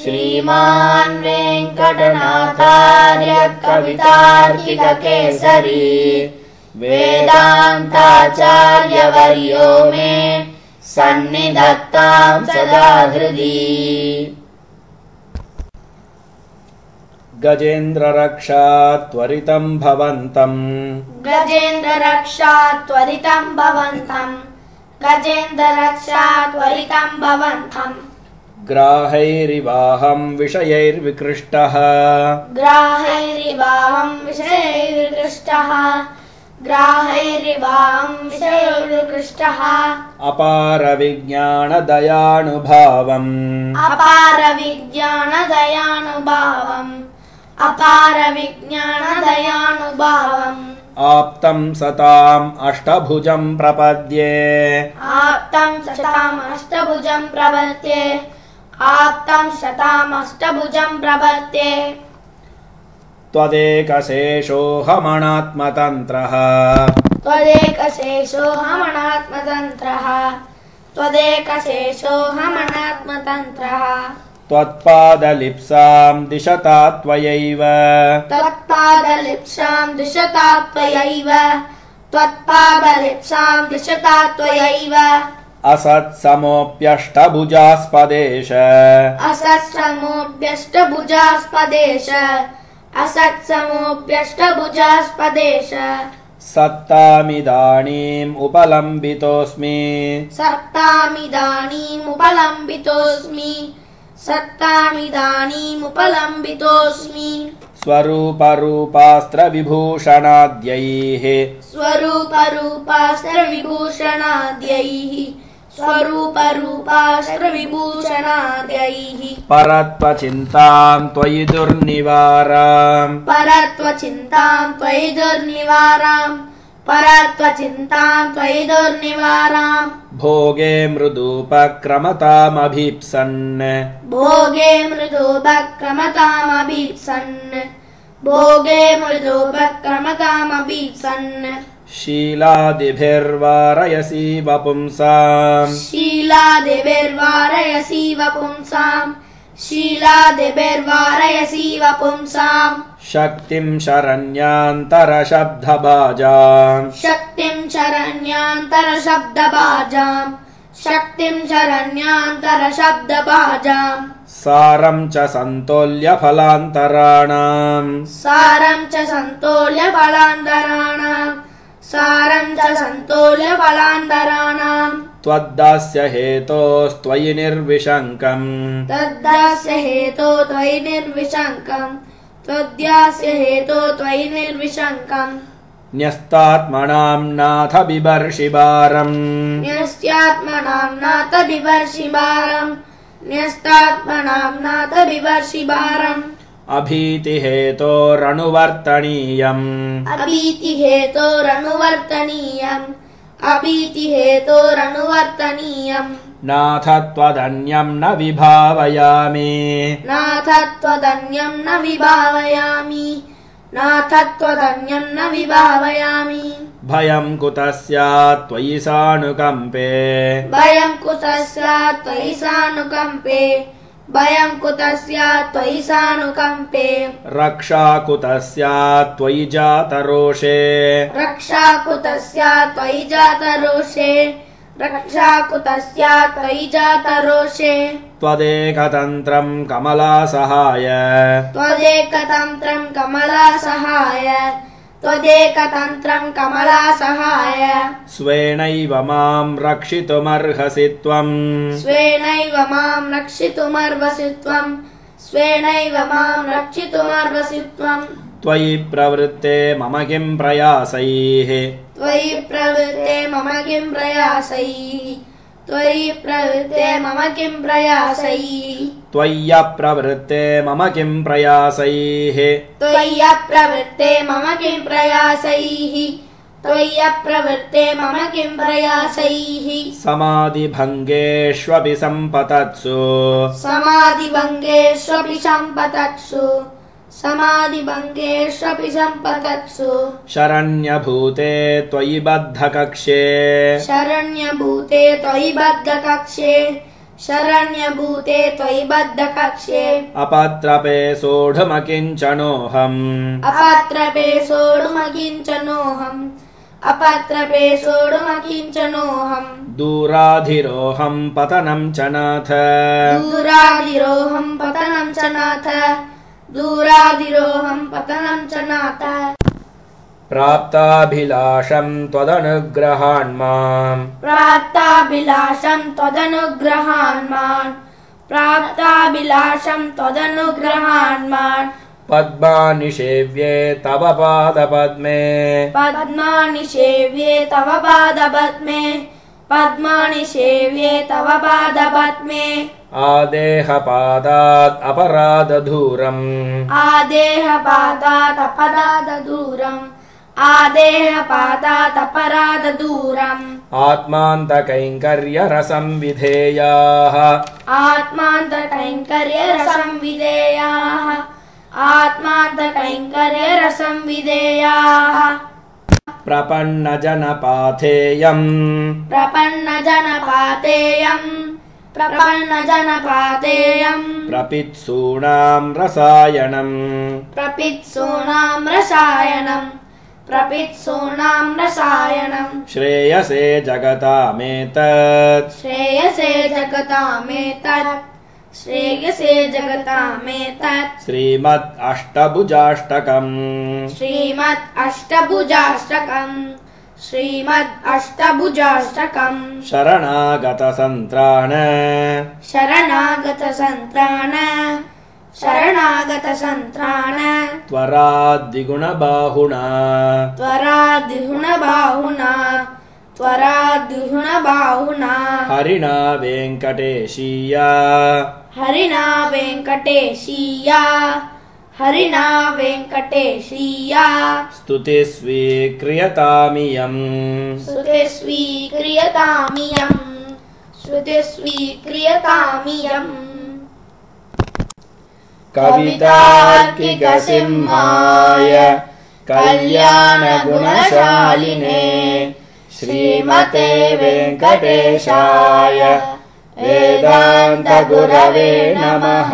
श्रीमान् वेङ्कटनाथार्य कवितार्किककेसरी वेदान्ताचार्यवर्यो मे सन्निधत्तां सदा हृदि। गजेन्द्ररक्षा त्वरितं भवन्तम् गजेन्द्ररक्षा त्वरितं भवन्तम् गजेन्द्ररक्षा त्वरितं भवन्तम् ग्राहैरिवाहं विषयैर्विकृष्टः ग्राहैरिवाहं विषयैर्विकृष्टः ग्राहैरिवाहं विषयैर्विकृष्टः अपारविज्ञानदयानुभावम् अपारविज्ञानदयानुभावम् अपारविज्ञानदयानुभावम् आप्तं सताम् अष्टभुजं प्रपद्ये आप्तं सताम् अष्टभुजं प्रपद्ये आप्तं सताम् अष्टभुजं प्रपद्ये त्वदेकशेषोऽहमनात्मतन्त्रः त्वदेकशेषोऽहमनात्मतन्त्रः त्वदेकशेषोऽहमनात्मतन्त्रः त्वत्पादलिप्सां दिशता त्वयैव त्वत्पादलिप्सां दिशता त्वयैव त्वत्पादलिप्सां दिशता त्वयैव असत्समोऽप्यष्टभुजास्पदेश असत्समोऽप्यष्टभुजास्पदेश असत्समोऽप्यष्टभुजास्पदेश सत्तामिदानीम् उपलम्बितोऽस्मि सत्तामिदानीम् उपलम्बितोऽस्मि सत्तामिदानीमुपलम्बितोऽस्मि स्वरूपरूपास्त्रविभूषणाद्यैः स्वरूपरूपास्त्रविभूषणाद्यैः स्वरूपरूपास्त्रविभूषणाद्यैः परत्वचिन्तां त्वयि दुर्निवाराम् परत्वचिन्तां त्वयि दुर्निवाराम् परत्वचिन्तां त्वयि दुर्निवाराम् भोगे मृदूपक्रमतामभीप्सन् भोगे मृदूपक्रमतामभीप्सन् भोगे मृदूपक्रमतामभीप्सन् शीलादिभिर्वारयसीव पुंसाम् शीलादिभिर्वारयसीव पुंसाम् शीलादिभिर्वारयसीव पुंसाम् शक्तिं शरण्यान्तरशब्दभाजाम् शक्तिं शरण्यान्तरशब्दभाजाम् शक्तिं शरण्यान्तरशब्दभाजाम् सारं च सन्तोल्यफलान्तराणाम् सारं च सन्तोल्यफलान्तराणाम् सारं च सन्तोल्यफलान्तराणाम् त्वद्दास्य हेतोस्त्वयि निर्विशङ्कम् तद्दास्य हेतो त्वयि निर्विशङ्कम् त्वद्दास्य हेतो त्वयि निर्विशङ्कम् न्यस्तात्मनां नाथ बिभर्षिभारम् न्यस्तात्मनां नाथ बिभर्षिभारम् न्यस्तात्मनां नाथ बिभर्षिभारम् अभीतिहेतोरनुवर्तनीयम् अभीतिहेतोरनुवर्तनीयम् अभीतिहेतोरनुवर्तनीयम् नाथ त्वदन्यं न विभावयामि नाथ त्वदन्यं न विभावयामि नाथ त्वदन्यं न विभावयामि भयं कुतः स्यात् त्वयि सानुकम्पे भयं कुतः स्यात् त्वयि सानुकम्पे भयं कुतः स्यात् त्वयि सानुकम्पे रक्षा कुतः स्यात् त्वयि जातरोषे रक्षा कुतः स्यात् त्वयि जातरोषे रक्षा कुतः स्यात् त्वयि जातरोषे त्वदेकतन्त्रं कमलासहाय त्वदेकतन्त्रं कमलासहाय त्वदेकतन्त्रं कमलासहाय स्वेनैव मां रक्षितुमर्हसि त्वम् स्वेनैव मां रक्षितुमर्हसि त्वम् स्वेनैव मां रक्षितुमर्हसि त्वम् त्वयि प्रवृत्ते मम किं प्रयासैः त्वयि प्रवृत्ते मम किं प्रयासैः त्वयि प्रवृत्ते मम किं प्रयासैः त्वय्यप्रवृत्ते मम किं प्रयासैः त्वय्यप्रवृत्ते मम किं प्रयासैः त्वय्यप्रवृत्ते मम किं प्रयासैः समाधिभङ्गेष्वपि सम्पतत्सु समाधिभङ्गेष्वपि सम्पतत्सु समाधिभङ्गेष्वपि सम्पतत्सु शरण्यभूते त्वयि बद्धकक्ष्ये शरण्यभूते त्वयि बद्धकक्ष्ये शरण्यभूते त्वयि बद्धकक्ष्ये अपत्रपे सोढुमकिञ्चनोऽहम् अपात्रपे सोढुमकिञ्चनोऽहम् दूराधिरोऽहम् पतनं च नाथ दूराधिरोऽहम् पतनं च नाथ प्राप्ताभिलाषं त्वदनुग्रहान्माम् पद्मानि सेव्ये तव पादपद्मे आदेहपादात् अपराधदूरम् आत्मान्तकैङ्कर्यरसं विधेयाः प्रपन्नजनपाथेयम् प्रपित्सूणां रसायनम् श्रेयसे जगतामेतत् श्रीमद् अष्टभुजाष्टकम् शरणागतसन्त्राण त्वराद्विहुणबाहुना हरिणा वेङ्कटेशीया स्तुतिस्वीक्रियतामियम् कवितार्किकसिंहाय कल्याणगुणशालिने श्रीमते वेङ्कटेशाय वेदान्तगुरवे नमः।